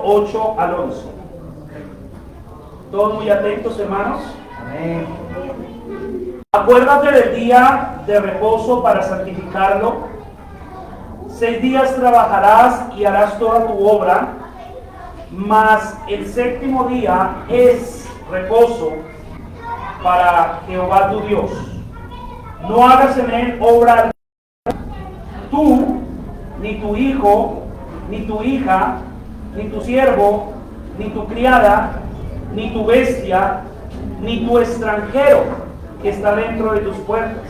8 al 11. Todos muy atentos, hermanos. Amén. Acuérdate del día de reposo para santificarlo. 6 días trabajarás y harás toda tu obra, mas el séptimo día es reposo para Jehová tu Dios. No hagas en él obra tú, ni tu hijo, ni tu hija, ni tu siervo, ni tu criada, ni tu bestia, ni tu extranjero que está dentro de tus puertas.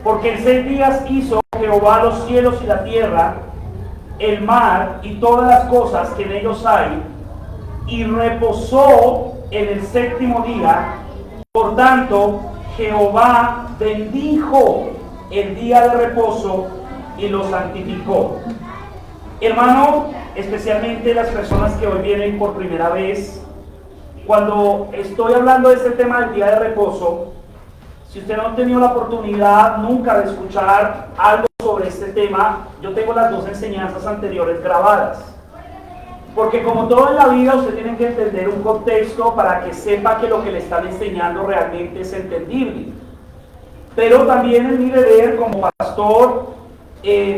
Porque en 6 días hizo Jehová los cielos y la tierra, el mar y todas las cosas que en ellos hay, y reposó en el séptimo día. Por tanto, Jehová bendijo el día de reposo y lo santificó. Hermano, especialmente las personas que hoy vienen por primera vez, cuando estoy hablando de este tema del día de reposo, si usted no ha tenido la oportunidad nunca de escuchar algo sobre este tema, yo tengo las 2 enseñanzas anteriores grabadas. Porque como todo en la vida, usted tiene que entender un contexto para que sepa que lo que le están enseñando realmente es entendible. Pero también es mi deber como pastor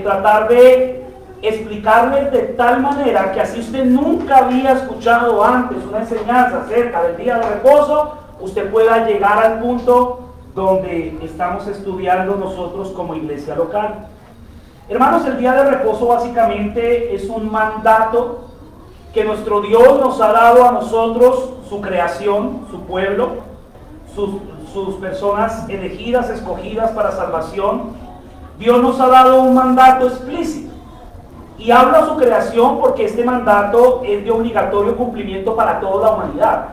tratar de explicarle de tal manera que así usted nunca había escuchado antes una enseñanza acerca del día de reposo, usted pueda llegar al punto donde estamos estudiando nosotros como iglesia local. Hermanos, el día de reposo básicamente es un mandato que nuestro Dios nos ha dado a nosotros, su creación, su pueblo, sus personas elegidas, escogidas para salvación. Dios nos ha dado un mandato explícito. Y hablo a su creación porque este mandato es de obligatorio cumplimiento para toda la humanidad.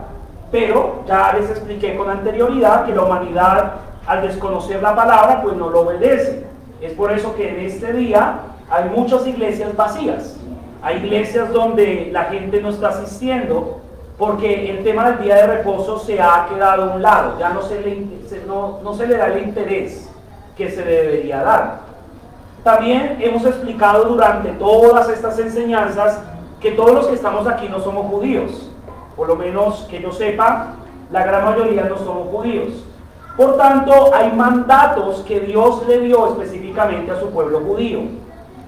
Pero ya les expliqué con anterioridad que la humanidad, al desconocer la palabra, pues no lo obedece. Es por eso que en este día hay muchas iglesias vacías. Hay iglesias donde la gente no está asistiendo porque el tema del día de reposo se ha quedado a un lado. Ya no se le da el interés que se le debería dar. También hemos explicado durante todas estas enseñanzas que todos los que estamos aquí no somos judíos. Por lo menos que yo sepa, la gran mayoría no somos judíos. Por tanto, hay mandatos que Dios le dio específicamente a su pueblo judío.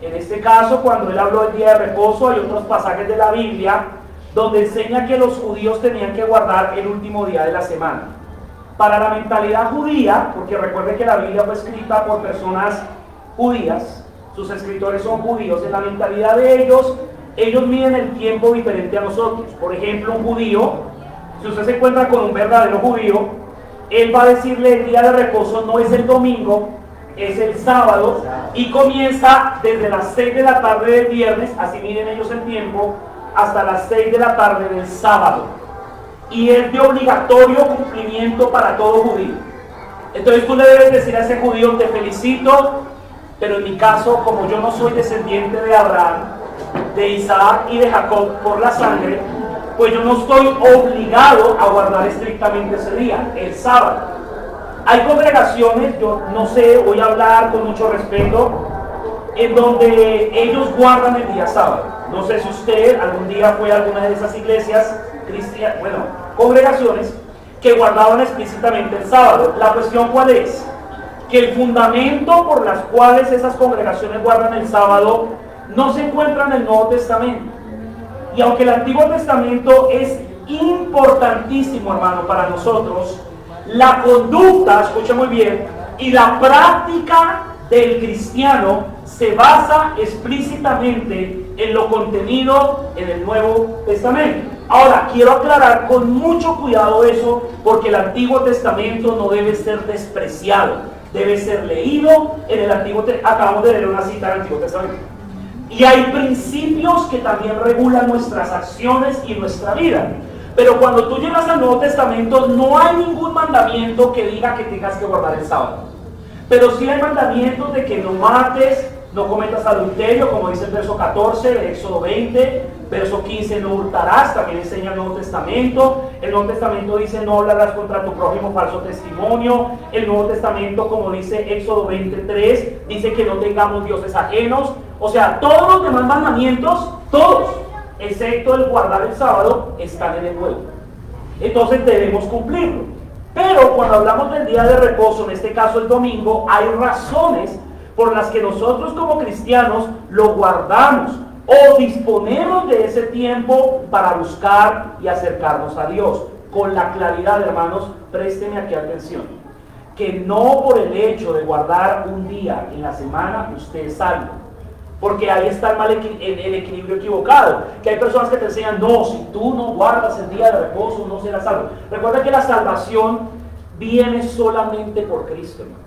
En este caso, cuando él habló del día de reposo, hay otros pasajes de la Biblia donde enseña que los judíos tenían que guardar el último día de la semana. Para la mentalidad judía, porque recuerde que la Biblia fue escrita por personas judías, sus escritores son judíos, en la mentalidad de ellos miden el tiempo diferente a nosotros. Por ejemplo, un judío, si usted se encuentra con un verdadero judío, él va a decirle el día de reposo no es el domingo, es el sábado, y comienza desde las 6 de la tarde del viernes, así miden ellos el tiempo, hasta las 6 de la tarde del sábado. Y es de obligatorio cumplimiento para todo judío. Entonces tú le debes decir a ese judío, te felicito, pero en mi caso, como yo no soy descendiente de Abraham, de Isaac y de Jacob por la sangre, pues yo no estoy obligado a guardar estrictamente ese día, el sábado. Hay congregaciones, yo no sé, voy a hablar con mucho respeto, en donde ellos guardan el día sábado. No sé si usted algún día fue a alguna de esas iglesias cristianas, congregaciones que guardaban explícitamente el sábado. La cuestión ¿cuál es? Que el fundamento por las cuales esas congregaciones guardan el sábado no se encuentra en el Nuevo Testamento. Y aunque el Antiguo Testamento es importantísimo, hermano, para nosotros, la conducta, escucha muy bien, y la práctica del cristiano se basa explícitamente en lo contenido en el Nuevo Testamento. Ahora, quiero aclarar con mucho cuidado eso, porque el Antiguo Testamento no debe ser despreciado, debe ser leído en el Antiguo Testamento. Acabamos de leer una cita del Antiguo Testamento. Y hay principios que también regulan nuestras acciones y nuestra vida. Pero cuando tú llegas al Nuevo Testamento, no hay ningún mandamiento que diga que tengas que guardar el sábado. Pero sí hay mandamientos de que no mates, no cometas adulterio, como dice el verso 14 de Éxodo 20, verso 15, no hurtarás, también enseña el Nuevo Testamento. El Nuevo Testamento dice no hablarás contra tu prójimo falso testimonio. El Nuevo Testamento, como dice Éxodo 23, dice que no tengamos dioses ajenos. O sea, todos los demás mandamientos, todos, excepto el guardar el sábado, están en el nuevo. Entonces debemos cumplirlo. Pero cuando hablamos del día de reposo, en este caso el domingo, hay razones por las que nosotros como cristianos lo guardamos o disponemos de ese tiempo para buscar y acercarnos a Dios. Con la claridad, hermanos, présteme aquí atención, que no por el hecho de guardar un día en la semana usted es salvo, porque ahí está el equilibrio equivocado, que hay personas que te enseñan, no, si tú no guardas el día de reposo no serás salvo. Recuerda que la salvación viene solamente por Cristo, hermanos.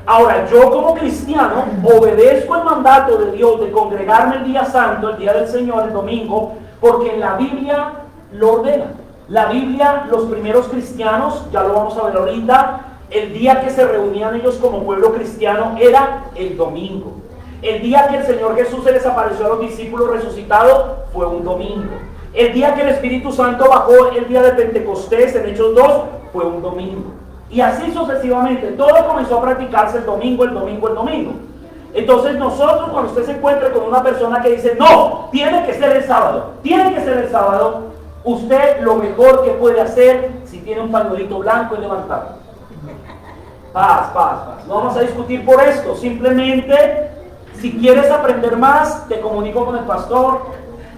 Ahora, yo como cristiano obedezco el mandato de Dios de congregarme el día santo, el día del Señor, el domingo, porque en la Biblia lo ordena. La Biblia, los primeros cristianos, ya lo vamos a ver ahorita, el día que se reunían ellos como pueblo cristiano era el domingo. El día que el Señor Jesús se les apareció a los discípulos resucitados fue un domingo. El día que el Espíritu Santo bajó el día de Pentecostés en Hechos 2 fue un domingo. Y así sucesivamente, todo comenzó a practicarse el domingo. Entonces nosotros, cuando usted se encuentre con una persona que dice, no, tiene que ser el sábado, usted lo mejor que puede hacer, si tiene un pañuelito blanco, es levantarlo. Paz. No vamos a discutir por esto, simplemente, si quieres aprender más, te comunico con el pastor,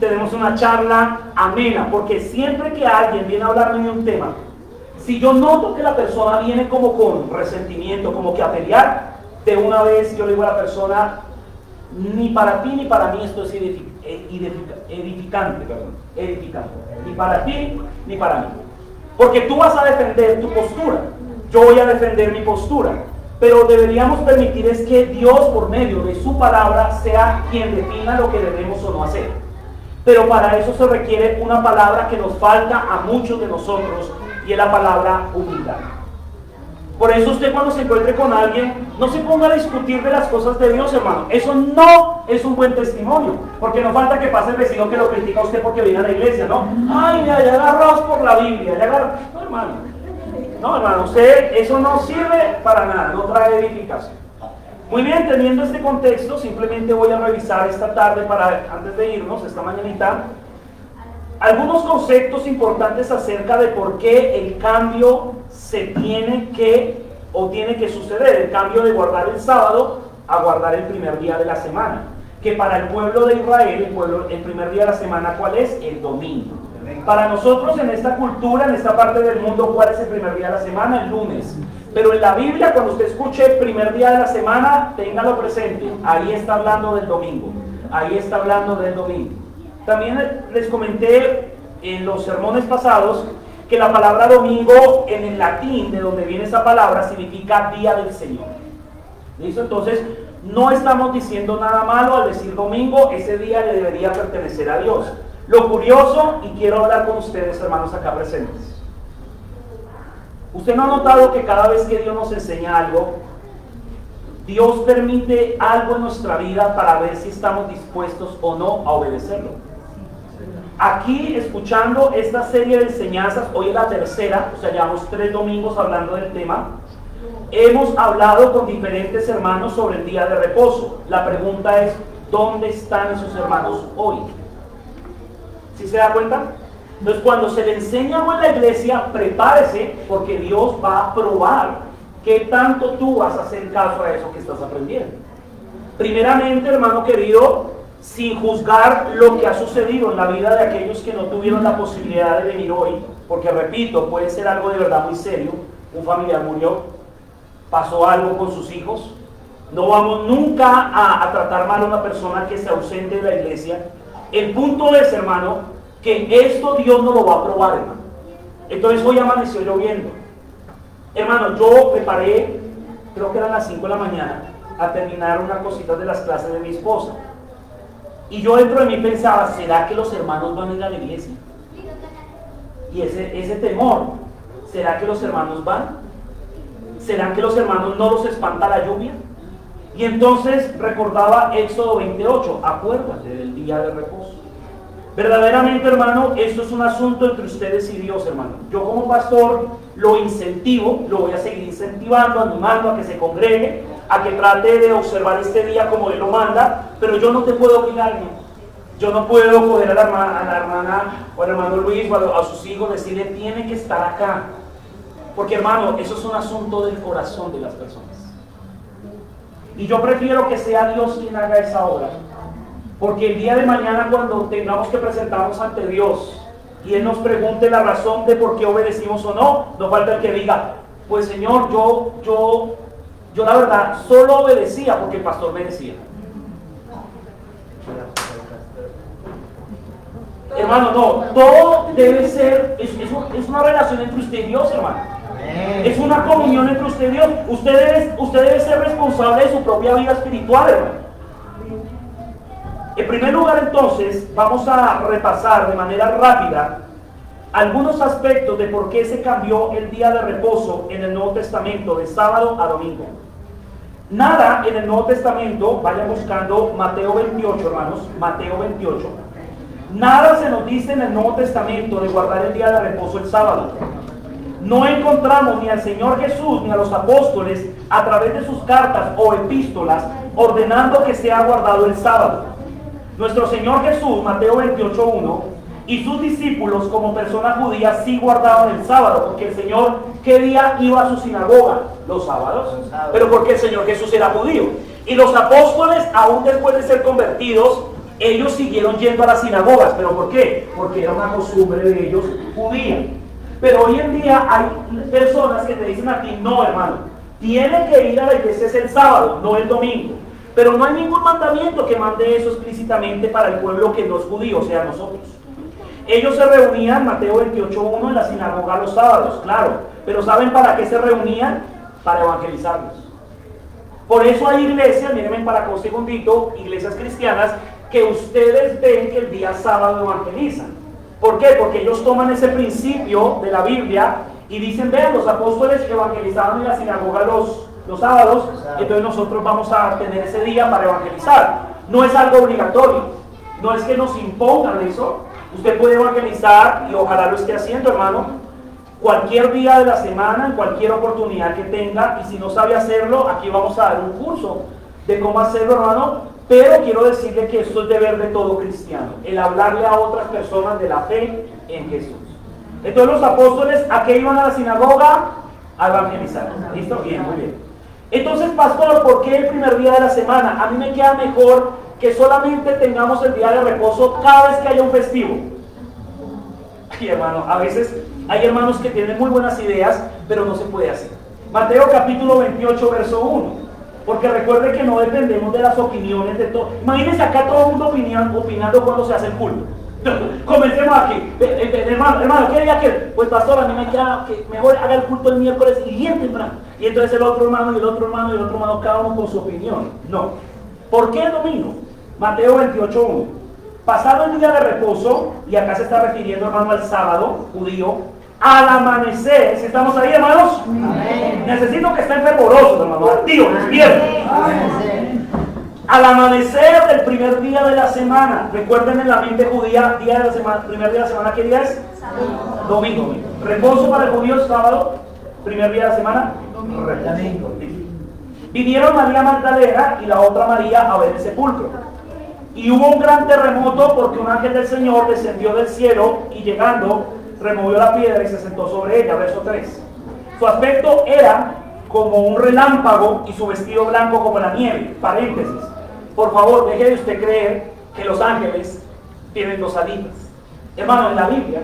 tenemos una charla amena, porque siempre que alguien viene a hablarme de un tema, si yo noto que la persona viene como con resentimiento, como que a pelear, de una vez yo le digo a la persona, ni para ti ni para mí esto es edificante. Ni para ti ni para mí. Porque tú vas a defender tu postura, yo voy a defender mi postura. Pero deberíamos permitir es que Dios, por medio de su palabra, sea quien defina lo que debemos o no hacer. Pero para eso se requiere una palabra que nos falta a muchos de nosotros, y es la palabra humildad. Por eso usted, cuando se encuentre con alguien, no se ponga a discutir de las cosas de Dios, hermano. Eso no es un buen testimonio, porque no falta que pase el vecino que lo critica a usted porque viene a la iglesia, ¿no? Ay, ya agarró por la Biblia, No, hermano, usted, eso no sirve para nada, no trae edificación. Muy bien, teniendo este contexto, simplemente voy a revisar esta tarde, antes de irnos, esta mañanita, algunos conceptos importantes acerca de por qué el cambio tiene que suceder, el cambio de guardar el sábado a guardar el primer día de la semana. Que para el pueblo de Israel, el primer día de la semana, ¿cuál es? El domingo. Para nosotros en esta cultura, en esta parte del mundo, ¿cuál es el primer día de la semana? El lunes. Pero en la Biblia, cuando usted escuche el primer día de la semana, téngalo presente, ahí está hablando del domingo. También les comenté en los sermones pasados que la palabra domingo en el latín, de donde viene esa palabra, significa día del Señor. ¿Listo? Entonces, no estamos diciendo nada malo al decir domingo, ese día le debería pertenecer a Dios. Lo curioso, y quiero hablar con ustedes, hermanos, acá presentes. ¿Usted no ha notado que cada vez que Dios nos enseña algo, Dios permite algo en nuestra vida para ver si estamos dispuestos o no a obedecerlo? Aquí, escuchando esta serie de enseñanzas, hoy es la tercera, o sea, llevamos 3 domingos hablando del tema. Hemos hablado con diferentes hermanos sobre el día de reposo. La pregunta es, ¿dónde están esos hermanos hoy? ¿Sí se da cuenta? Entonces, cuando se le enseña algo en la iglesia, prepárese, porque Dios va a probar qué tanto tú vas a hacer caso a eso que estás aprendiendo. Primeramente, hermano querido, sin juzgar lo que ha sucedido en la vida de aquellos que no tuvieron la posibilidad de venir hoy, porque repito, puede ser algo de verdad muy serio. Un familiar murió, pasó algo con sus hijos. No vamos nunca a tratar mal a una persona que se ausente de la iglesia. El punto es, hermano, que esto Dios no lo va a probar, hermano. Entonces hoy amaneció lloviendo. Hermano, yo me paré, creo que eran las 5 de la mañana, a terminar unas cositas de las clases de mi esposa. Y yo dentro de mí pensaba, ¿será que los hermanos van a ir a la iglesia? Y ese temor, ¿será que los hermanos van? ¿Será que los hermanos no los espanta la lluvia? Y entonces recordaba Éxodo 28, acuérdate del día de reposo. Verdaderamente, hermano, esto es un asunto entre ustedes y Dios, hermano. Yo como pastor lo incentivo, lo voy a seguir incentivando, animando a que se congregue, a que trate de observar este día como Él lo manda, pero yo no te puedo obligar, ¿no? Yo no puedo coger a la hermana o al hermano Luis o a sus hijos, decirle, tiene que estar acá. Porque hermano, eso es un asunto del corazón de las personas. Y yo prefiero que sea Dios quien haga esa obra. Porque el día de mañana, cuando tengamos que presentarnos ante Dios y Él nos pregunte la razón de por qué obedecimos o no, no falta el que diga, pues Señor, yo la verdad solo obedecía porque el pastor me decía. Hermano, no, todo debe ser, es una relación entre usted y Dios, hermano. Es una comunión entre usted y Dios. Usted debe ser responsable de su propia vida espiritual, hermano. En primer lugar, entonces, vamos a repasar de manera rápida algunos aspectos de por qué se cambió el día de reposo en el Nuevo Testamento de sábado a domingo. Nada en el Nuevo Testamento, vayan buscando Mateo 28, hermanos, Mateo 28. Nada se nos dice en el Nuevo Testamento de guardar el día de reposo el sábado. No encontramos ni al Señor Jesús ni a los apóstoles a través de sus cartas o epístolas ordenando que sea guardado el sábado. Nuestro Señor Jesús, Mateo 28:1, y sus discípulos como personas judías sí guardaban el sábado, porque el Señor, ¿qué día iba a su sinagoga? Los sábados. Pero porque el Señor Jesús era judío. Y los apóstoles, aún después de ser convertidos, ellos siguieron yendo a las sinagogas. ¿Pero por qué? Porque era una costumbre de ellos judía. Pero hoy en día hay personas que te dicen a ti, no hermano, tiene que ir a la iglesia el sábado, no el domingo. Pero no hay ningún mandamiento que mande eso explícitamente para el pueblo que no es judío, o sea, nosotros. Ellos se reunían, Mateo 28:1, en la sinagoga los sábados, claro. Pero ¿saben para qué se reunían? Para evangelizarlos. Por eso hay iglesias, mírenme para acá un segundito, iglesias cristianas, que ustedes ven que el día sábado evangelizan. ¿Por qué? Porque ellos toman ese principio de la Biblia y dicen, vean, los apóstoles evangelizaban en la sinagoga los sábados, entonces nosotros vamos a tener ese día para evangelizar. No es algo obligatorio, no es que nos impongan eso. Usted puede evangelizar y ojalá lo esté haciendo, hermano, cualquier día de la semana, en cualquier oportunidad que tenga, y si no sabe hacerlo, aquí vamos a dar un curso de cómo hacerlo, hermano. Pero quiero decirle que esto es deber de todo cristiano, el hablarle a otras personas de la fe en Jesús. Entonces los apóstoles, ¿a qué iban a la sinagoga? A evangelizar. ¿Listo? Bien, muy bien. Entonces, pastor, ¿por qué el primer día de la semana? A mí me queda mejor que solamente tengamos el día de reposo cada vez que haya un festivo. Ay, hermano, a veces hay hermanos que tienen muy buenas ideas, pero no se puede hacer. Mateo capítulo 28, verso 1. Porque recuerde que no dependemos de las opiniones de todos. Imagínense acá todo el mundo opinando cuando se hace el culto. Comencemos aquí. Hermano, ¿qué día quiere? Pues pastor, a mí me queda que mejor haga el culto el miércoles y bien temprano. Y entonces el otro hermano y el otro hermano y el otro hermano, cada uno con su opinión. No. ¿Por qué el domingo? Mateo 28:1. Pasado el día de reposo, y acá se está refiriendo, hermano, al sábado judío, al amanecer, si estamos ahí, hermanos, amén. Necesito que estén fervorosos, hermanos, activos, despiertos. Al amanecer del primer día de la semana, recuerden en la mente judía, día de la semana, primer día de la semana, ¿qué día es? Domingo. Reposo para el judío es sábado, primer día de la semana, domingo. Vinieron María Magdalena y la otra María a ver el sepulcro. Y hubo un gran terremoto porque un ángel del Señor descendió del cielo y llegando, removió la piedra y se sentó sobre ella, verso 3. Su aspecto era como un relámpago y su vestido blanco como la nieve. Paréntesis. Por favor, deje de usted creer que los ángeles tienen dos alitas. Hermano, en la Biblia,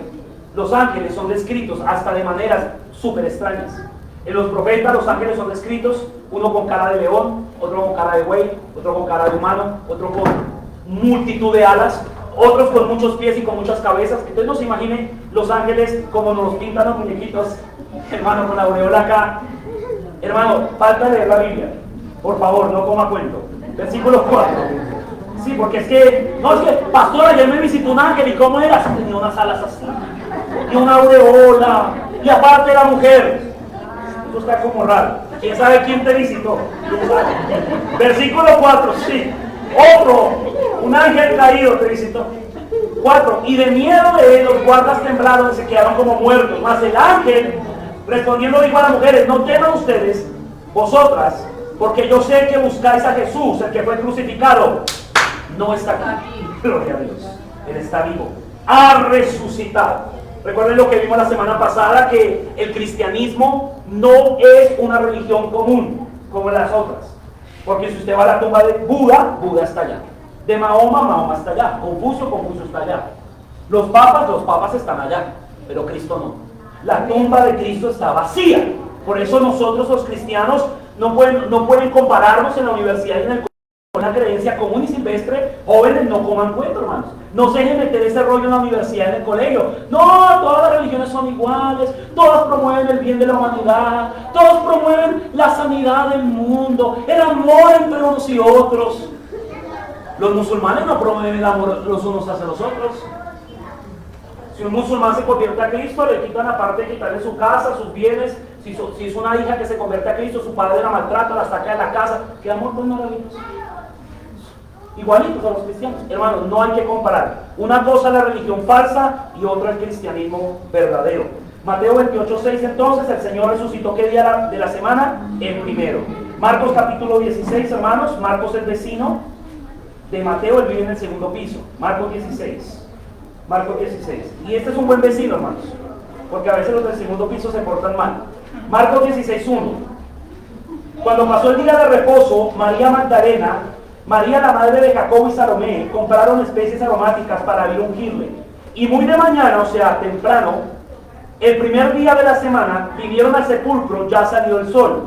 los ángeles son descritos hasta de maneras súper extrañas. En los profetas, los ángeles son descritos, uno con cara de león, otro con cara de buey, otro con cara de humano, otro con multitud de alas, otros con muchos pies y con muchas cabezas. Entonces no se imaginen los ángeles como nos los pintan los muñequitos, hermano, con la aureola acá. Hermano, falta leer la Biblia. Por favor, no coma cuento. Versículo 4. Sí, porque es que, no, es que, pastor, ayer me visitó un ángel, ¿y cómo era? Tenía unas alas así, y una aureola, y aparte era mujer. Esto está como raro. ¿Quién sabe quién te visitó? ¿Quién sabe? Versículo 4, sí. Otro, un ángel caído te visitó. 4. Y de miedo de él, los guardas temblaron y se quedaron como muertos. Mas el ángel, respondiendo, dijo a las mujeres: no teman ustedes, vosotras, porque yo sé que buscáis a Jesús, el que fue crucificado. No está aquí, Gloria a Dios. Él está vivo. Ha resucitado. Recuerden lo que vimos la semana pasada, que el cristianismo no es una religión común como las otras. Porque si usted va a la tumba de Buda, Buda está allá. De Mahoma, Mahoma está allá. Confucio, Confucio está allá. Los papas están allá. Pero Cristo no. La tumba de Cristo está vacía. Por eso nosotros los cristianos no pueden compararnos en la universidad y en el colegio con una creencia común y silvestre. Jóvenes, no coman cuento, hermanos. No se dejen meter ese rollo en la universidad y en el colegio. No, todas las religiones son iguales. Todas promueven el bien de la humanidad. Todas promueven la sanidad del mundo. El amor entre unos y otros. Los musulmanes no promueven el amor los unos hacia los otros. Si un musulmán se convierte a Cristo, le quitan, aparte de quitarle su casa, sus bienes. Si es una hija que se convierte a Cristo, su padre la maltrata, la saca de la casa. ¿Qué amor tan maravilloso? Igualitos a los cristianos. Hermanos, no hay que comparar. Una cosa es la religión falsa y otra el cristianismo verdadero. Mateo 28:6, entonces, el Señor resucitó. ¿Qué día de la semana? El primero. Marcos capítulo 16, hermanos. Marcos es vecino de Mateo, él vive en el segundo piso. Marcos 16. Marcos 16. Y este es un buen vecino, hermanos, porque a veces los del segundo piso se portan mal. Marcos 16:1. Cuando pasó el día de reposo, María Magdalena, María la madre de Jacobo y Salomé, compraron especies aromáticas para ir a ungirle. Y muy de mañana, o sea, temprano, el primer día de la semana, vinieron al sepulcro, ya salió el sol.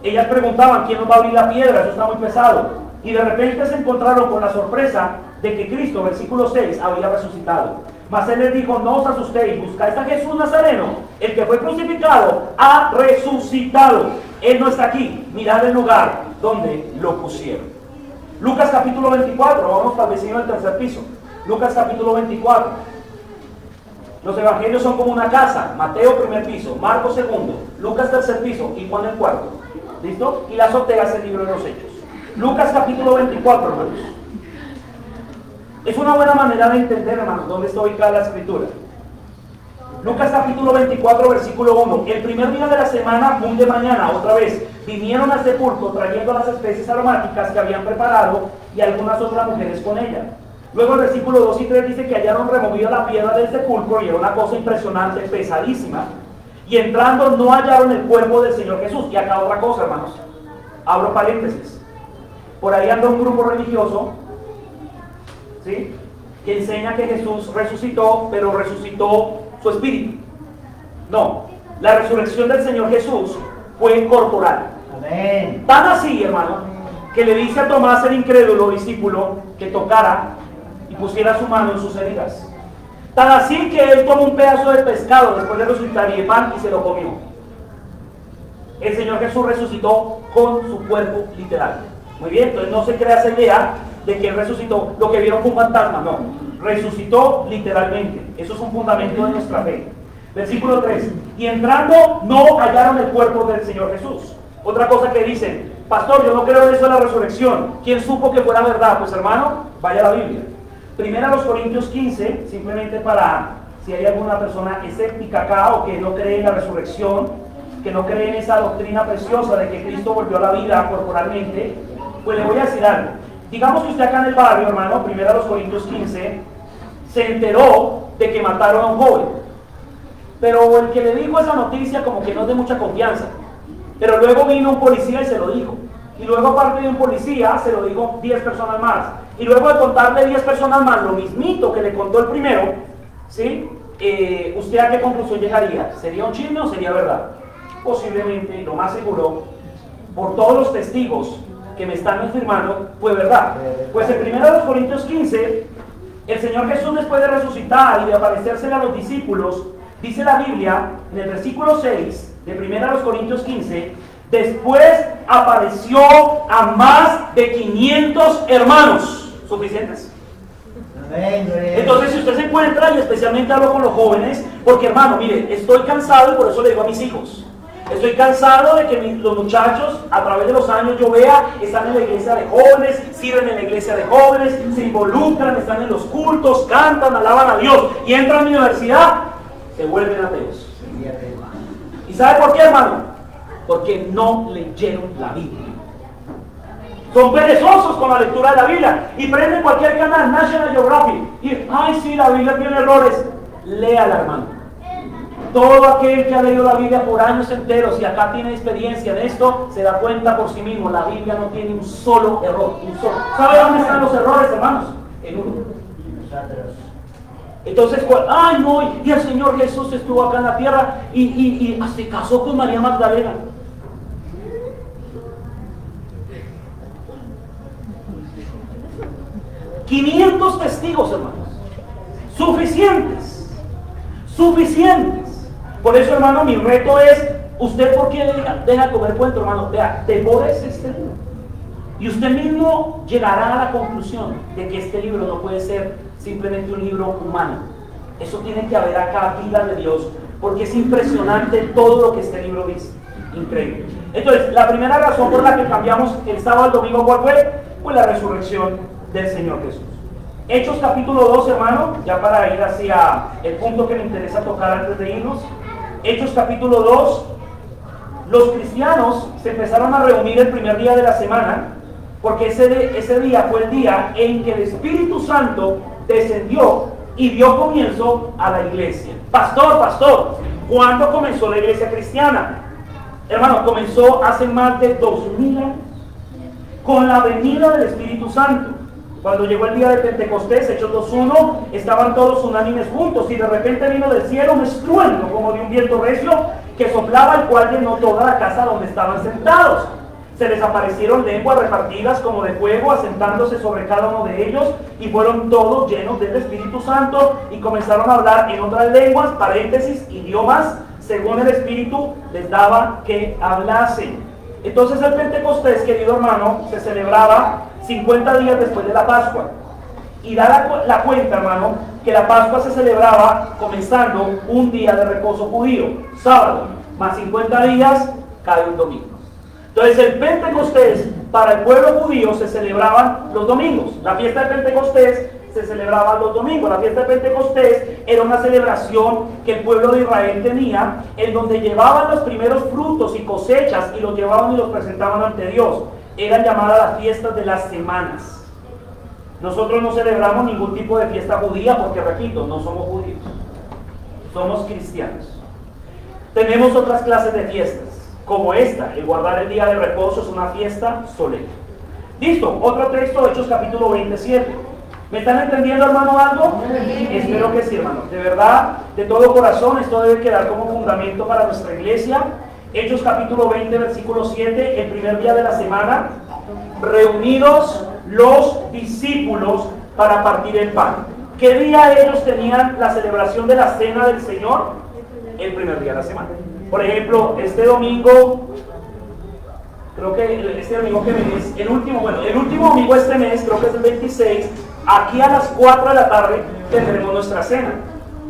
Ellas preguntaban, ¿quién nos va a abrir la piedra? Eso está muy pesado. Y de repente se encontraron con la sorpresa de que Cristo, versículo 6, había resucitado. Mas él les dijo, no os asustéis, buscáis a Jesús Nazareno, el que fue crucificado, ha resucitado. Él no está aquí, mirad el lugar donde lo pusieron. Lucas capítulo 24, vamos para el vecino del tercer piso. Lucas capítulo 24. Los evangelios son como una casa. Mateo primer piso, Marcos segundo, Lucas tercer piso y Juan el cuarto. ¿Listo? Y la azotea es el libro de los Hechos. Lucas capítulo 24, hermanos. Es una buena manera de entender, hermanos, dónde está ubicada la escritura. Lucas capítulo 24, versículo 1. El primer día de la semana, muy de mañana, otra vez, vinieron al sepulcro trayendo las especies aromáticas que habían preparado y algunas otras mujeres con ella. Luego el versículo 2 y 3 dice que hallaron removido la piedra del sepulcro y era una cosa impresionante, pesadísima. Y entrando no hallaron el cuerpo del Señor Jesús. Y acá otra cosa, hermanos. Abro paréntesis. Por ahí anda un grupo religioso, ¿sí?, que enseña que Jesús resucitó, pero resucitó su espíritu. No, la resurrección del Señor Jesús fue corporal. Amén. Tan así, hermano, que le dice a Tomás, el incrédulo discípulo, que tocara y pusiera su mano en sus heridas. Tan así que él tomó un pedazo de pescado después de resucitar y de pan y se lo comió. El Señor Jesús resucitó con su cuerpo literal. Muy bien, entonces no se crea esa idea de que él resucitó, lo que vieron fue un fantasma. No, resucitó literalmente. Eso es un fundamento de nuestra fe. Versículo 3. Y entrando no hallaron el cuerpo del Señor Jesús. Otra cosa que dicen, pastor, yo no creo en eso de la resurrección. ¿Quién supo que fuera verdad? Pues hermano, vaya a la Biblia. Primera a los Corintios 15, simplemente para si hay alguna persona escéptica acá o que no cree en la resurrección, que no cree en esa doctrina preciosa de que Cristo volvió a la vida corporalmente, pues le voy a decir algo. Digamos que usted acá en el barrio, hermano, primero a los Corintios 15, se enteró de que mataron a un joven. Pero el que le dijo esa noticia como que no es de mucha confianza. Pero luego vino un policía y se lo dijo. Y luego aparte de un policía, se lo dijo 10 personas más. Y luego de contarle 10 personas más, lo mismito que le contó el primero, ¿sí? ¿Usted a qué conclusión llegaría? ¿Sería un chisme o sería verdad? Posiblemente, lo más seguro, por todos los testigos que me están confirmando, fue verdad. Pues en 1 Corintios 15, el Señor Jesús, después de resucitar y de aparecérsele a los discípulos, dice la Biblia, en el versículo 6 de 1 Corintios 15, después apareció a más de 500 hermanos. ¿Suficientes? Entonces, si usted se encuentra, y especialmente hablo con los jóvenes, porque hermano, mire, estoy cansado y por eso le digo a mis hijos, estoy cansado de que los muchachos, a través de los años, yo vea, están en la iglesia de jóvenes, sirven en la iglesia de jóvenes, se involucran, están en los cultos, cantan, alaban a Dios, y entran a la universidad, se vuelven ateos. ¿Y sabe por qué, hermano? Porque no leyeron la Biblia. Son perezosos con la lectura de la Biblia y prenden cualquier canal, National Geographic, y, ay sí, la Biblia tiene errores. Léala, hermano. Todo aquel que ha leído la Biblia por años enteros y acá tiene experiencia de esto, se da cuenta por sí mismo, la Biblia no tiene un solo error, un solo. ¿Sabe dónde están los errores, hermanos? En uno. Entonces, ay no, y el Señor Jesús estuvo acá en la tierra y se casó con María Magdalena. $500 testigos, hermanos. Suficientes. Por eso, hermano, mi reto es, ¿usted por qué deja comer cuento, hermano? Vea, devórese este libro. Y usted mismo llegará a la conclusión de que este libro no puede ser simplemente un libro humano. Eso tiene que haber acá vida de Dios, porque es impresionante todo lo que este libro dice. Increíble. Entonces, la primera razón por la que cambiamos el sábado al domingo, ¿cuál fue? Fue la resurrección del Señor Jesús. Hechos capítulo 2, hermano, ya para ir hacia el punto que me interesa tocar antes de irnos. Hechos capítulo 2, los cristianos se empezaron a reunir el primer día de la semana, porque ese día fue el día en que el Espíritu Santo descendió y dio comienzo a la iglesia. Pastor, ¿cuándo comenzó la iglesia cristiana? Hermano, comenzó hace más de 2000 años, con la venida del Espíritu Santo. Cuando llegó el día de Pentecostés, Hechos 2:1, estaban todos unánimes juntos y de repente vino del cielo un estruendo como de un viento recio que soplaba, el cual llenó toda la casa donde estaban sentados. Se les aparecieron lenguas repartidas como de fuego, asentándose sobre cada uno de ellos, y fueron todos llenos del Espíritu Santo y comenzaron a hablar en otras lenguas, paréntesis, idiomas, según el Espíritu les daba que hablasen. Entonces el Pentecostés, querido hermano, se celebraba 50 días después de la Pascua. Y da la cuenta, hermano, que la Pascua se celebraba comenzando un día de reposo judío, sábado, más 50 días, cae un domingo. Entonces el Pentecostés para el pueblo judío se celebraban los domingos. La fiesta de Pentecostés se celebraba los domingos. La fiesta de Pentecostés era una celebración que el pueblo de Israel tenía, en donde llevaban los primeros frutos y cosechas y los llevaban y los presentaban ante Dios. Eran llamadas las fiestas de las semanas. Nosotros no celebramos ningún tipo de fiesta judía porque, repito, no somos judíos, somos cristianos. Tenemos otras clases de fiestas, como esta, el guardar el día de reposo es una fiesta solemne. Listo, otro texto, Hechos capítulo 27. ¿Me están entendiendo, hermano, algo? Sí. Espero que sí, hermano. De verdad, de todo corazón, esto debe quedar como fundamento para nuestra iglesia. Hechos capítulo 20, versículo 7, el primer día de la semana, reunidos los discípulos para partir el pan. ¿Qué día ellos tenían la celebración de la cena del Señor? El primer día de la semana. Por ejemplo, este domingo, creo que este domingo que viene es el último domingo de este mes, creo que es el 26, aquí a las 4 de la tarde tendremos nuestra cena.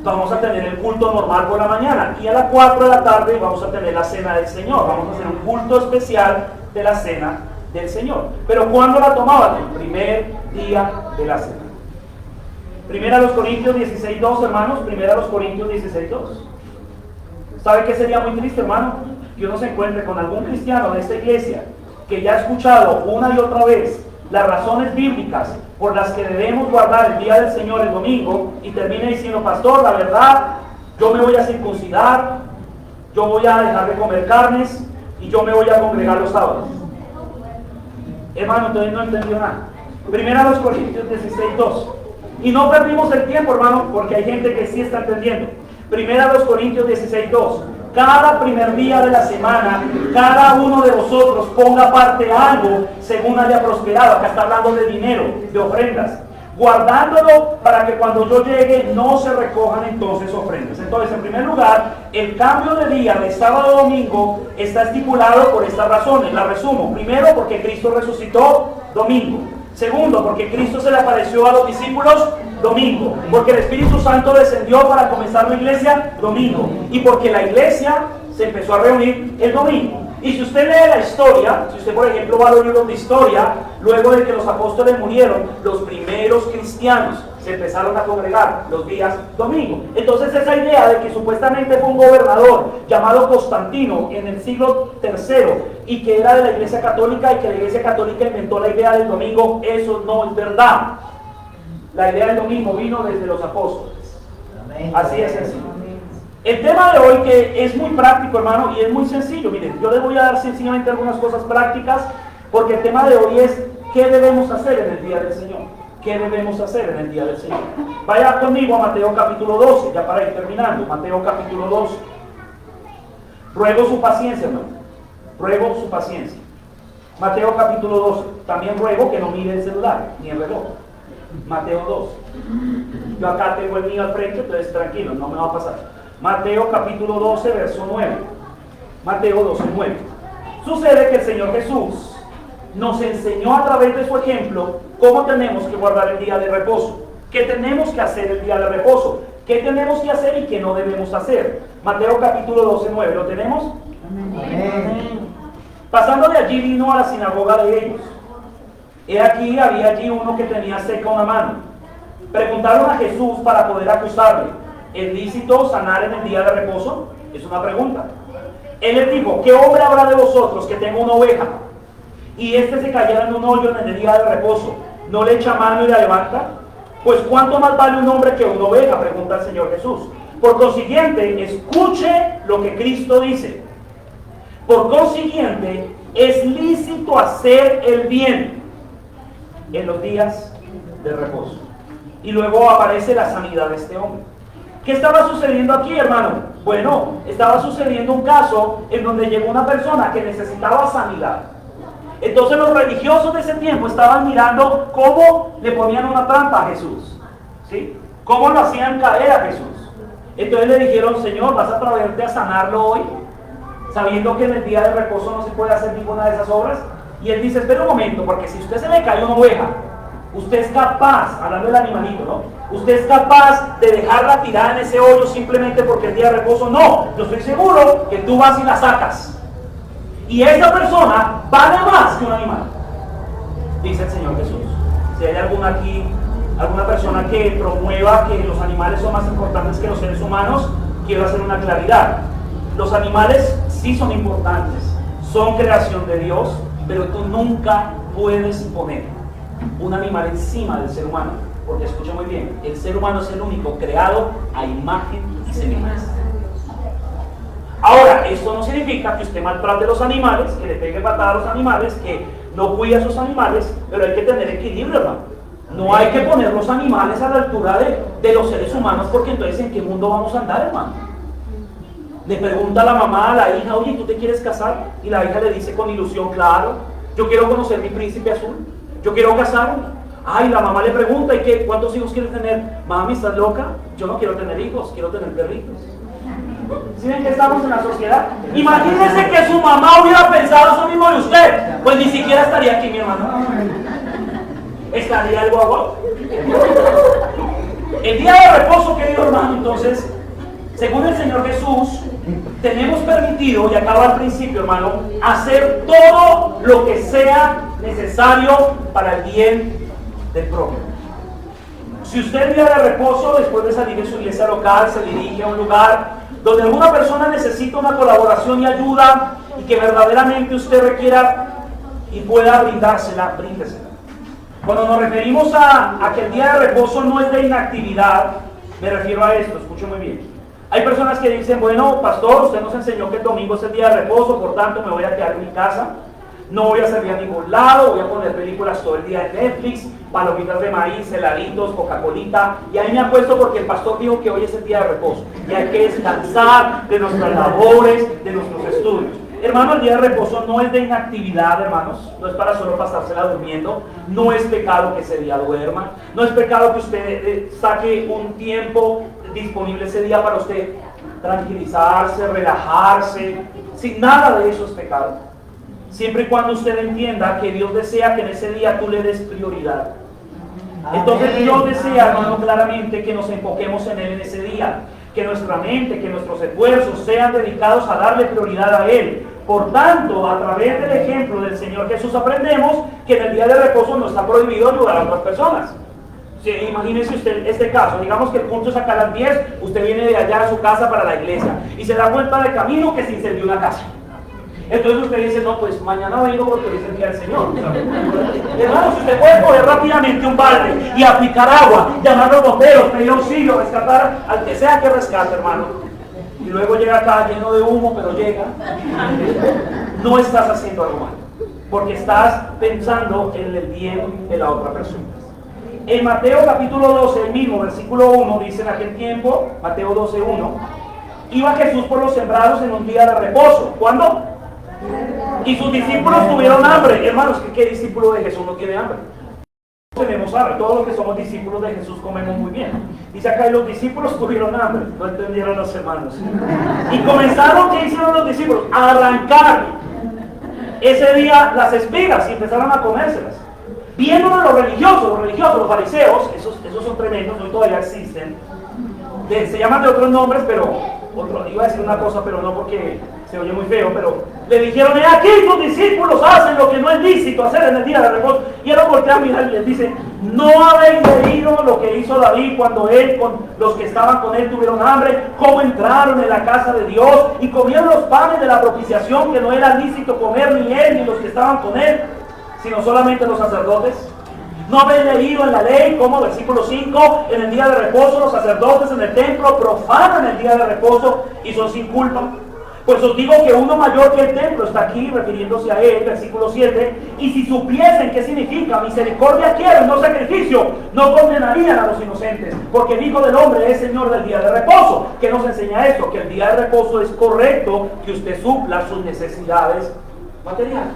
Vamos a tener el culto normal por la mañana y a las 4 de la tarde vamos a tener la cena del Señor. Vamos a hacer un culto especial de la cena del Señor. Pero ¿cuándo la tomaban? El primer día de la cena. Primera a los Corintios 16:2, hermanos. Primera a los Corintios 16:2. ¿Sabe qué sería muy triste, hermano? Que uno se encuentre con algún cristiano de esta iglesia que ya ha escuchado una y otra vez las razones bíblicas por las que debemos guardar el día del Señor, el domingo, y termina diciendo: pastor, la verdad, yo me voy a circuncidar, yo voy a dejar de comer carnes y yo me voy a congregar los sábados. Hermano, entonces no entendió nada. Primera a los Corintios 16:2. Y no perdimos el tiempo, hermano, porque hay gente que sí está entendiendo. Primera a los Corintios 16:2. Cada primer día de la semana, cada uno de vosotros ponga aparte algo según haya prosperado. Acá está hablando de dinero, de ofrendas, guardándolo para que cuando yo llegue no se recojan entonces ofrendas. Entonces, en primer lugar, el cambio de día de sábado a domingo está estipulado por estas razones. La resumo. Primero, porque Cristo resucitó domingo. Segundo, porque Cristo se le apareció a los discípulos domingo. Porque el Espíritu Santo descendió para comenzar la iglesia domingo. Y porque la iglesia se empezó a reunir el domingo. Y si usted lee la historia, si usted por ejemplo va a los libros de historia, luego de que los apóstoles murieron, los primeros cristianos se empezaron a congregar los días domingos. Entonces esa idea de que supuestamente fue un gobernador llamado Constantino en el siglo III y que era de la Iglesia Católica y que la Iglesia Católica inventó la idea del domingo, eso no es verdad. La idea del domingo vino desde los apóstoles. Así es sencillo. El tema de hoy, que es muy práctico, hermano, y es muy sencillo. Miren, yo les voy a dar sencillamente algunas cosas prácticas, porque el tema de hoy es ¿qué debemos hacer en el día del Señor? ¿Qué debemos hacer en el día del Señor? Vaya conmigo a Mateo capítulo 12, ya para ir terminando. Mateo capítulo 12. Ruego su paciencia, hermano. Ruego su paciencia. Mateo capítulo 12. También ruego que no mire el celular, ni el reloj. Mateo 12. Yo acá tengo el mío al frente, entonces tranquilo, no me va a pasar. Mateo capítulo 12, verso 9. Mateo 12, 9. Sucede que el Señor Jesús nos enseñó a través de su ejemplo cómo tenemos que guardar el día de reposo. ¿Qué tenemos que hacer el día de reposo? ¿Qué tenemos que hacer y qué no debemos hacer? Mateo capítulo 12, 9. ¿Lo tenemos? Amén. Pasando de allí vino a la sinagoga de ellos. He aquí, había allí uno que tenía seca una mano. Preguntaron a Jesús para poder acusarle. ¿Es lícito sanar en el día de reposo? Es una pregunta. Él les dijo, ¿qué hombre habrá de vosotros que tenga una oveja y éste se cayera en un hoyo en el día de reposo? ¿No le echa mano y la levanta? Pues ¿cuánto más vale un hombre que una oveja? Pregunta el Señor Jesús. Por consiguiente, escuche lo que Cristo dice. Por consiguiente, es lícito hacer el bien en los días de reposo. Y luego aparece la sanidad de este hombre. ¿Qué estaba sucediendo aquí, hermano? Bueno, estaba sucediendo un caso en donde llegó una persona que necesitaba sanidad. Entonces los religiosos de ese tiempo estaban mirando cómo le ponían una trampa a Jesús, ¿sí? Cómo lo hacían caer a Jesús. Entonces le dijeron, Señor, ¿vas a atreverte a sanarlo hoy? Sabiendo que en el día de reposo no se puede hacer ninguna de esas obras. Y él dice, espera un momento, porque si usted se le cae una oveja, usted es capaz, hablando del animalito, ¿no? Usted es capaz de dejarla tirada en ese hoyo simplemente porque el día de reposo. No, yo estoy seguro que tú vas y la sacas. Y esa persona vale más que un animal, dice el Señor Jesús. Si hay alguna aquí, alguna persona que promueva que los animales son más importantes que los seres humanos, quiero hacer una claridad. Los animales sí son importantes, son creación de Dios, pero tú nunca puedes poner un animal encima del ser humano, porque escucha muy bien, el ser humano es el único creado a imagen y semejanza. Ahora, esto no significa que usted maltrate a los animales, que le pegue patada a los animales, que no cuide a esos animales, pero hay que tener equilibrio, hermano. No hay que poner los animales a la altura de los seres humanos, porque entonces ¿en qué mundo vamos a andar, hermano? Le pregunta a la mamá, a la hija, oye, ¿tú te quieres casar? Y la hija le dice con ilusión, claro, yo quiero conocer mi príncipe azul, yo quiero casarme. Ay, la mamá le pregunta, ¿y qué? ¿Cuántos hijos quieres tener? Mami, ¿estás loca? Yo no quiero tener hijos, quiero tener perritos. ¿Sí ven que estamos en la sociedad? Imagínense que su mamá hubiera pensado eso mismo de usted, pues ni siquiera estaría aquí, mi hermano. Estaría el guagua. El día de reposo, querido hermano, entonces, según el Señor Jesús, tenemos permitido, y acaba al principio, hermano, hacer todo lo que sea necesario para el bien del prójimo. Si usted el día de reposo, después de salir de su iglesia local, se dirige a un lugar donde alguna persona necesita una colaboración y ayuda, y que verdaderamente usted requiera y pueda brindársela, bríndesela. Cuando nos referimos a que el día de reposo no es de inactividad, me refiero a esto, escuche muy bien. Hay personas que dicen, bueno, pastor, usted nos enseñó que el domingo es el día de reposo, por tanto me voy a quedar en mi casa, no voy a salir a ningún lado, voy a poner películas todo el día en Netflix, palomitas de maíz, heladitos, Coca-Colita, y ahí me acuesto porque el pastor dijo que hoy es el día de reposo, y hay que descansar de nuestras labores, de nuestros estudios. Hermano, el día de reposo no es de inactividad, hermanos, no es para solo pasársela durmiendo, no es pecado que ese día duerma, no es pecado que usted saque un tiempo disponible ese día para usted tranquilizarse, relajarse, sin nada de eso es pecado. Siempre y cuando usted entienda que Dios desea que en ese día tú le des prioridad. Entonces Dios desea, hermano, claramente que nos enfoquemos en Él en ese día, que nuestra mente, que nuestros esfuerzos sean dedicados a darle prioridad a Él. Por tanto, a través del ejemplo del Señor Jesús aprendemos que en el día de reposo no está prohibido ayudar a otras personas. Sí, imagínese usted este caso, digamos que el culto es acá a las 10, usted viene de allá a su casa para la iglesia y se da cuenta de camino que se incendió una casa. Entonces usted dice, no, pues mañana vengo porque hoy es el día del Señor. Hermano, si usted puede coger rápidamente un balde y aplicar agua, llamar a los bomberos, pedir auxilio, rescatar al que sea que rescate, hermano. Y luego llega acá lleno de humo, pero llega. No estás haciendo algo mal, porque estás pensando en el bien de la otra persona. En Mateo capítulo 12, el mismo versículo 1, dice en aquel tiempo, Mateo 12, 1, iba Jesús por los sembrados en un día de reposo. ¿Cuándo? Y sus discípulos tuvieron hambre. Hermanos, ¿qué discípulo de Jesús no tiene hambre? Tenemos hambre, todos los que somos discípulos de Jesús comemos muy bien. Dice acá, y los discípulos tuvieron hambre. No entendieron los hermanos. Y comenzaron, ¿qué hicieron los discípulos? A arrancar ese día las espigas y empezaron a comérselas. Viendo a los religiosos, los fariseos, esos son tremendos, hoy todavía existen. Se llaman de otros nombres, pero iba a decir una cosa, pero no porque se oye muy feo, pero le dijeron, aquí tus discípulos hacen lo que no es lícito hacer en el día de reposo. Y él lo voltea a mirar y les dice, ¿no habéis leído lo que hizo David cuando él con los que estaban con él tuvieron hambre? Cómo entraron en la casa de Dios y comieron los panes de la propiciación que no era lícito comer ni él ni los que estaban con él, sino solamente los sacerdotes. ¿No habéis leído en la ley como versículo 5, en el día de reposo los sacerdotes en el templo profanan el día de reposo y son sin culpa? Pues os digo que uno mayor que el templo está aquí, refiriéndose a él, versículo 7, y si supiesen qué significa misericordia quieren, no sacrificio, no condenarían a los inocentes, porque el Hijo del Hombre es Señor del día de reposo. ¿Qué nos enseña esto? Que el día de reposo es correcto que usted supla sus necesidades materiales.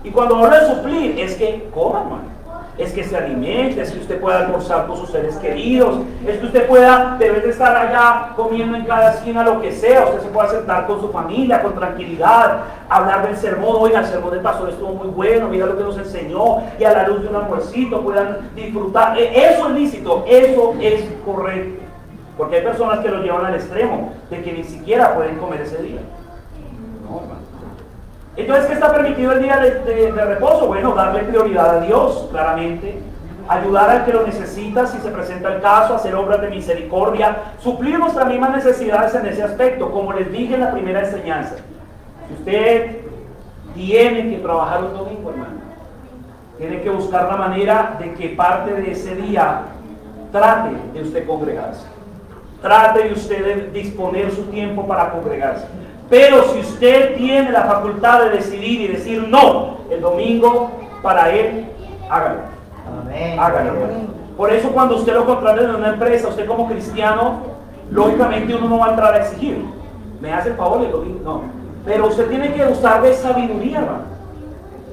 Y cuando hablo de suplir, es que coma, hermano. Es que se alimente, es que usted pueda almorzar con sus seres queridos, es que usted pueda, debe de estar allá comiendo en cada esquina lo que sea, usted se pueda sentar con su familia, con tranquilidad, hablar del sermón. Oiga, el sermón del pastor estuvo muy bueno, mira lo que nos enseñó, y a la luz de un almuercito puedan disfrutar. Eso es lícito, eso es correcto, porque hay personas que lo llevan al extremo, de que ni siquiera pueden comer ese día. No, hermano. Entonces, ¿qué está permitido el día de reposo? Bueno, darle prioridad a Dios, claramente. Ayudar al que lo necesita si se presenta el caso, hacer obras de misericordia, suplir nuestras mismas necesidades en ese aspecto, como les dije en la primera enseñanza. Si usted tiene que trabajar un domingo, hermano, tiene que buscar la manera de que parte de ese día trate de usted congregarse. Trate de usted disponer su tiempo para congregarse. Pero si usted tiene la facultad de decidir y decir no, el domingo para él, hágalo. Amén. Hágalo. Por eso cuando usted lo contrata en una empresa, usted como cristiano, lógicamente uno no va a entrar a exigir. ¿Me hace el favor el domingo? No. Pero usted tiene que usar de sabiduría, hermano.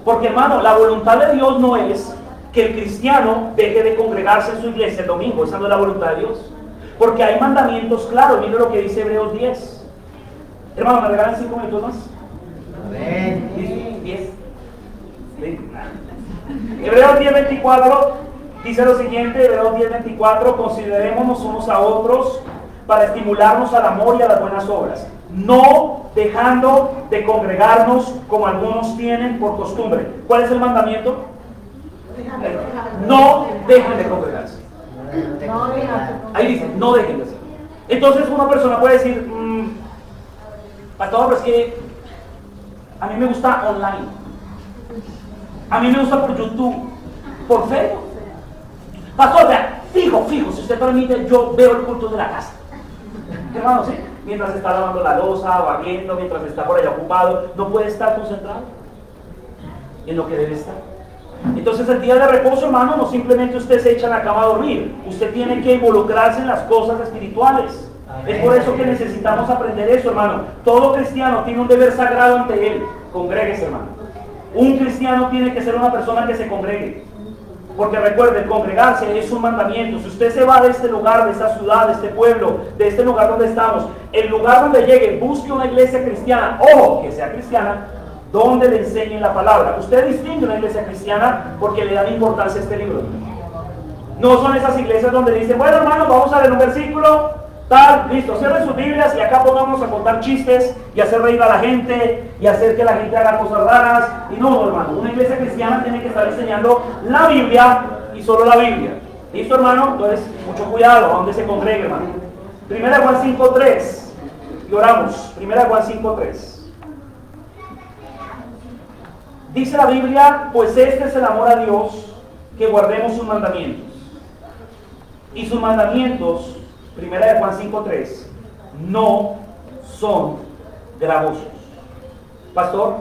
Porque, hermano, la voluntad de Dios no es que el cristiano deje de congregarse en su iglesia el domingo. Esa no es la voluntad de Dios. Porque hay mandamientos claros. Mire lo que dice Hebreos 10. Hermano, ¿me regalan 5 minutos más? Amén. 10. Hebreos 10:24 dice lo siguiente, Hebreos 10:24, considerémonos unos a otros para estimularnos al amor y a las buenas obras, no dejando de congregarnos como algunos tienen por costumbre. ¿Cuál es el mandamiento? No dejen de congregarse. Ahí dice, no dejen de hacerlo. Entonces una persona puede decir, pastor, pero es que a mí me gusta online, a mí me gusta por YouTube, por Facebook. Pastor, vea, fijo, si usted permite, yo veo el culto de la casa. Hermano, ¿sí? Mientras está lavando la loza, barriendo, mientras está por allá ocupado, no puede estar concentrado en lo que debe estar. Entonces el día de reposo, hermano, no simplemente usted se echa en la cama a dormir, usted tiene que involucrarse en las cosas espirituales. Es por eso que necesitamos aprender eso, hermano. Todo cristiano tiene un deber sagrado ante él. Congréguese, hermano. Un cristiano tiene que ser una persona que se congregue. Porque recuerde, congregarse es un mandamiento. Si usted se va de este lugar, de esta ciudad, de este pueblo, de este lugar donde estamos, el lugar donde llegue, busque una iglesia cristiana, ojo, que sea cristiana, donde le enseñen la palabra. Usted distingue una iglesia cristiana porque le dan importancia a este libro. No son esas iglesias donde dicen, bueno, hermano, vamos a leer un versículo, tal, listo, cierren sus Biblias y acá pongamos a contar chistes y hacer reír a la gente y hacer que la gente haga cosas raras. Y no, hermano, una iglesia cristiana tiene que estar enseñando la Biblia y solo la Biblia. ¿Listo, hermano? Entonces, mucho cuidado a donde se congregue, hermano. 1 Juan 5:3. Y oramos. 1 Juan 5:3. Dice la Biblia, pues este es el amor a Dios, que guardemos sus mandamientos. Y sus mandamientos, 1 Juan 5:3, no son gravosos. Pastor,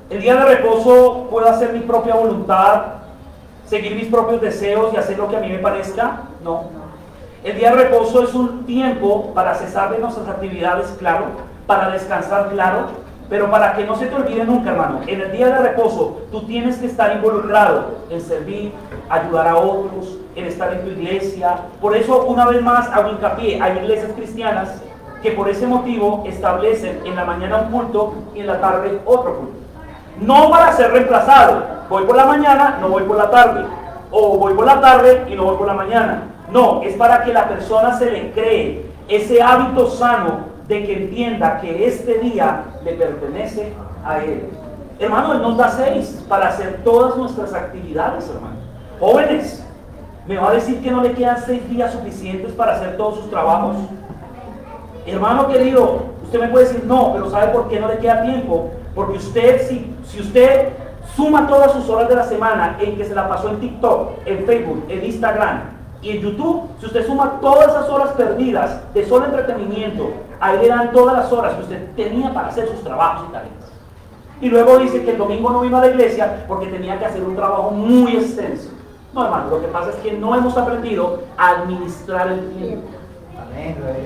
el día de reposo puedo hacer mi propia voluntad, seguir mis propios deseos y hacer lo que a mí me parezca. No. El día de reposo es un tiempo para cesar de nuestras actividades, claro, para descansar, claro, pero para que no se te olvide nunca, hermano, en el día de reposo tú tienes que estar involucrado en servir, ayudar a otros, en estar en tu iglesia. Por eso, una vez más, hago hincapié, hay iglesias cristianas que por ese motivo establecen en la mañana un culto y en la tarde otro culto. No para ser reemplazado, voy por la mañana, no voy por la tarde, o voy por la tarde y no voy por la mañana. No, es para que la persona se le cree ese hábito sano de que entienda que este día le pertenece a Él. Hermano, Él nos da 6 para hacer todas nuestras actividades, hermano. Jóvenes, ¿me va a decir que no le quedan 6 días suficientes para hacer todos sus trabajos? Hermano querido, usted me puede decir no, pero ¿sabe por qué no le queda tiempo? Porque usted, si usted suma todas sus horas de la semana en que se la pasó en TikTok, en Facebook, en Instagram y en YouTube, si usted suma todas esas horas perdidas de solo entretenimiento, ahí le dan todas las horas que usted tenía para hacer sus trabajos y tareas. Y luego dice que el domingo no vino a la iglesia porque tenía que hacer un trabajo muy extenso. No, hermano, lo que pasa es que no hemos aprendido a administrar el tiempo.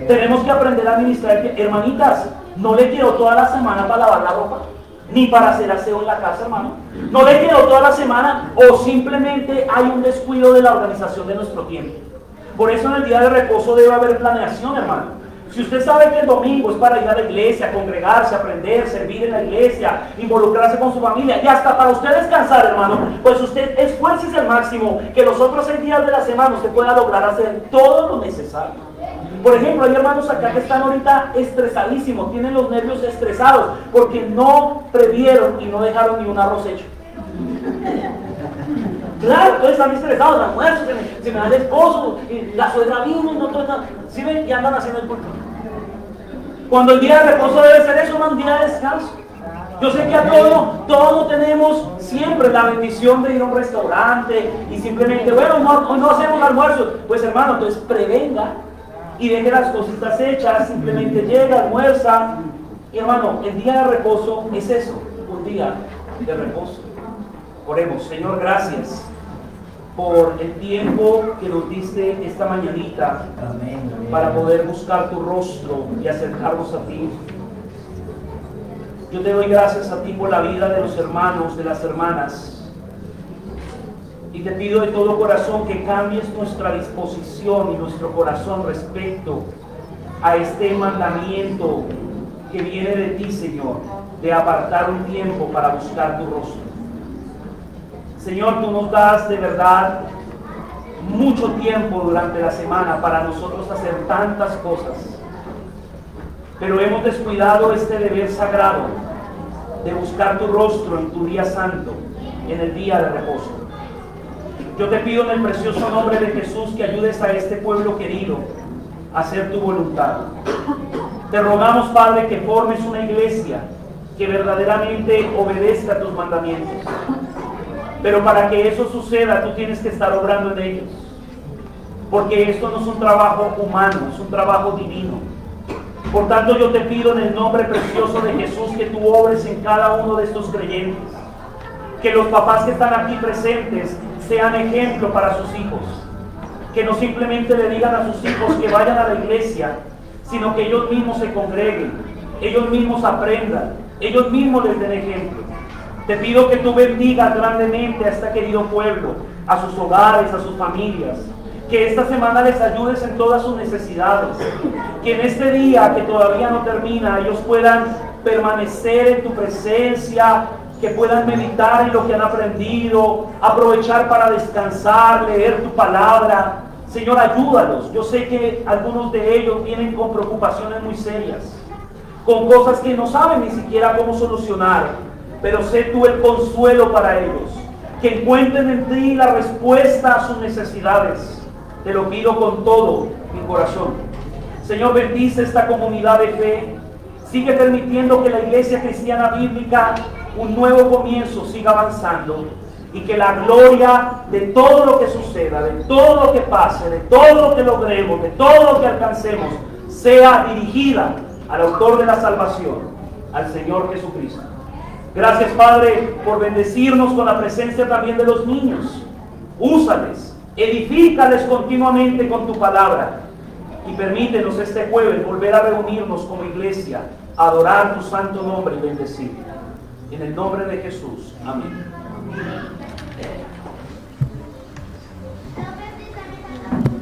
Tenemos que aprender a administrar el tiempo. Hermanitas, no le quedó toda la semana para lavar la ropa, ni para hacer aseo en la casa, hermano. No le quedó toda la semana, o simplemente hay un descuido de la organización de nuestro tiempo. Por eso en el día de reposo debe haber planeación, hermano. Si usted sabe que el domingo es para ir a la iglesia, congregarse, aprender, servir en la iglesia, involucrarse con su familia y hasta para usted descansar, hermano, pues usted esfuércese al máximo que los otros 6 días de la semana usted pueda lograr hacer todo lo necesario. Por ejemplo, hay hermanos acá que están ahorita estresadísimos, tienen los nervios estresados porque no previeron y no dejaron ni un arroz hecho. Claro, todos están estresados, el almuerzo, se me da el esposo, la suegra vino y no todo está. ¿Sí ven? Y andan haciendo el culto. Cuando el día de reposo debe ser eso, un día de descanso. Yo sé que a todos tenemos siempre la bendición de ir a un restaurante y simplemente, bueno, hoy no hacemos almuerzo. Pues hermano, entonces prevenga y deje las cositas hechas, simplemente llega, almuerza. Y hermano, el día de reposo es eso, un día de reposo. Oremos. Señor, gracias por el tiempo que nos diste esta mañanita para poder buscar tu rostro y acercarnos a ti. Yo te doy gracias a ti por la vida de los hermanos, de las hermanas, y te pido de todo corazón que cambies nuestra disposición y nuestro corazón respecto a este mandamiento que viene de ti, Señor, de apartar un tiempo para buscar tu rostro. Señor, tú nos das de verdad mucho tiempo durante la semana para nosotros hacer tantas cosas, pero hemos descuidado este deber sagrado de buscar tu rostro en tu día santo, en el día de reposo. Yo te pido en el precioso nombre de Jesús que ayudes a este pueblo querido a hacer tu voluntad. Te rogamos, Padre, que formes una iglesia que verdaderamente obedezca a tus mandamientos. Pero para que eso suceda, tú tienes que estar obrando en ellos. Porque esto no es un trabajo humano, es un trabajo divino. Por tanto, yo te pido en el nombre precioso de Jesús que tú obres en cada uno de estos creyentes. Que los papás que están aquí presentes sean ejemplo para sus hijos. Que no simplemente le digan a sus hijos que vayan a la iglesia, sino que ellos mismos se congreguen, ellos mismos aprendan, ellos mismos les den ejemplo. Te pido que tú bendigas grandemente a este querido pueblo, a sus hogares, a sus familias. Que esta semana les ayudes en todas sus necesidades. Que en este día que todavía no termina, ellos puedan permanecer en tu presencia, que puedan meditar en lo que han aprendido, aprovechar para descansar, leer tu palabra. Señor, ayúdalos. Yo sé que algunos de ellos vienen con preocupaciones muy serias, con cosas que no saben ni siquiera cómo solucionar. Pero sé tú el consuelo para ellos. que encuentren en ti la respuesta a sus necesidades. Te lo pido con todo mi corazón. Señor, bendice esta comunidad de fe. Sigue permitiendo que la Iglesia Cristiana Bíblica, un nuevo comienzo, siga avanzando. Y que la gloria de todo lo que suceda, de todo lo que pase, de todo lo que logremos, de todo lo que alcancemos, sea dirigida al autor de la salvación, al Señor Jesucristo. Gracias, Padre, por bendecirnos con la presencia también de los niños. Úsales, edifícales continuamente con tu palabra. Y permítenos este jueves volver a reunirnos como iglesia, a adorar tu santo nombre y bendecirte. En el nombre de Jesús. Amén.